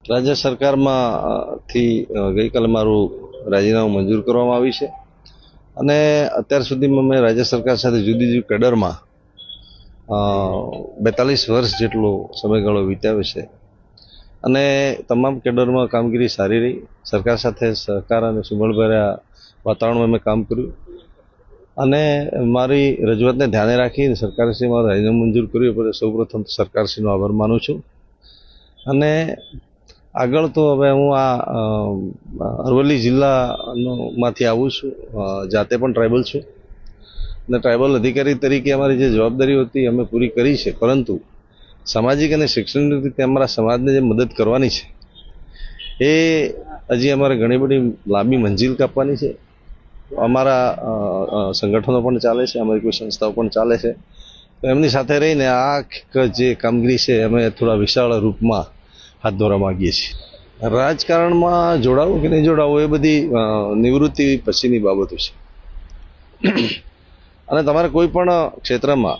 રાજ્ય સરકારમાં થી ગઈકાલે મારું રાજીનામું મંજૂર કરવામાં આવ્યું છે અને અત્યાર સુધીમાં મેં રાજ્ય સરકાર સાથે જુદી જુદી કેડરમાં 42 વર્ષ જેટલો સમયગાળો વિતાવ્યો છે અને તમામ કેડરમાં કામગીરી સારી રહી. સરકાર સાથે સહકાર અને સુમેળભર્યા વાતાવરણમાં મેં કામ કર્યું અને મારી રજૂઆતને ધ્યાને રાખી સરકારશ્રીએ મારું રાજીનામું મંજૂર કર્યું. એટલે સૌપ્રથમ સરકારશ્રીનો આભાર માનું છું અને આગળ તો હવે હું આ અરવલ્લી જિલ્લામાંથી આવું છું. જાતે પણ ટ્રાઇબલ છું અને ટ્રાઇબલ અધિકારી તરીકે અમારી જે જવાબદારીઓ હતી અમે પૂરી કરી છે, પરંતુ સામાજિક અને શૈક્ષણિક રીતે અમારા સમાજને જે મદદ કરવાની છે એ હજી અમારે ઘણી બધી લાંબી મંજિલ કાપવાની છે. અમારા સંગઠનો પણ ચાલે છે, અમારી કોઈ સંસ્થાઓ પણ ચાલે છે, તો એમની સાથે રહીને આ જે કામગીરી છે અમે થોડા વિશાળ રૂપમાં હાથ ધરવા માંગીએ છીએ. રાજકારણમાં જોડાવું કે નહીં જોડાવું એ બધી નિવૃત્તિ પછીની બાબતો છે અને તમારે કોઈ પણ ક્ષેત્રમાં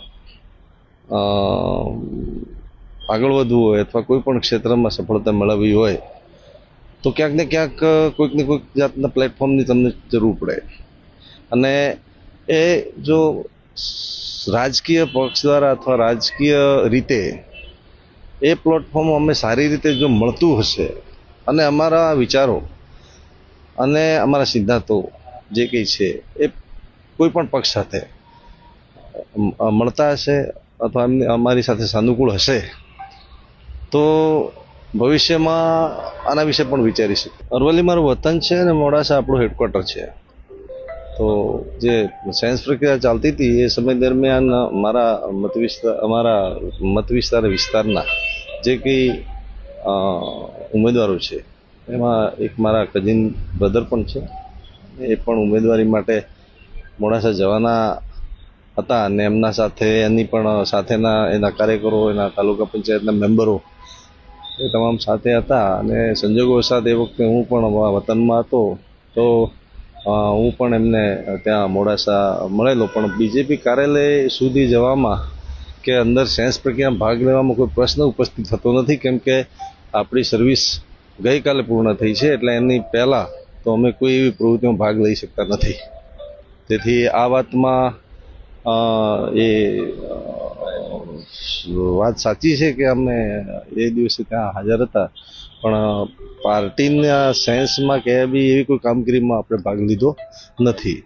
આગળ વધવું હોય અથવા કોઈ પણ ક્ષેત્રમાં સફળતા મેળવવી હોય તો ક્યાંક ને ક્યાંક કોઈક ને કોઈક જાતના પ્લેટફોર્મની તમને જરૂર પડે અને એ જો રાજકીય પક્ષ દ્વારા અથવા રાજકીય રીતે એ પ્લેટફોર્મ અમે સારી રીતે જો મળતું હશે અને અમારા વિચારો અને અમારા સિદ્ધાંતો જે કંઈ છે એ કોઈ પણ પક્ષ સાથે મળતા હશે અથવા અમારી સાથે સાનુકૂળ હશે તો ભવિષ્યમાં આના વિશે પણ વિચારીશું. અરવલ્લી મારું વતન છે અને મોડાસા આપણું હેડક્વાર્ટર છે. તો જે સેન્સ પ્રક્રિયા ચાલતી હતી એ સમય દરમિયાન અમારા મત વિસ્તારના જે કંઈ ઉમેદવારો છે એમાં એક મારા કઝિન બ્રધર પણ છે, એ પણ ઉમેદવારી માટે મોડાસા જવાના હતા અને એમના સાથે એની પણ સાથેના એના કાર્યકરો, એના તાલુકા પંચાયતના મેમ્બરો એ તમામ સાથે હતા અને સંજોગોવશાત એ વખતે હું પણ વતનમાં હતો તો હું પણ એમને ત્યાં મોડાસા મળેલો. પણ બીજેપી કાર્યાલય સુધી જવામાં કે અંદર સેન્સ પ્રક્રિયામાં ભાગ લેવામાં કોઈ પ્રશ્ન ઉપસ્થિત થતો નથી, કેમ કે આપણી સર્વિસ ગઈકાલે પૂર્ણ થઈ છે, એટલે એની પહેલાં તો અમે કોઈ એવી પ્રવૃત્તિમાં ભાગ લઈ શકતા નથી. તેથી આ વાતમાં એ વાત સાચી છે કે અમે એ દિવસે ત્યાં હાજર હતા, પણ પાર્ટીના સેન્સમાં કે બી એવી કોઈ કામગીરીમાં આપણે ભાગ લીધો નથી.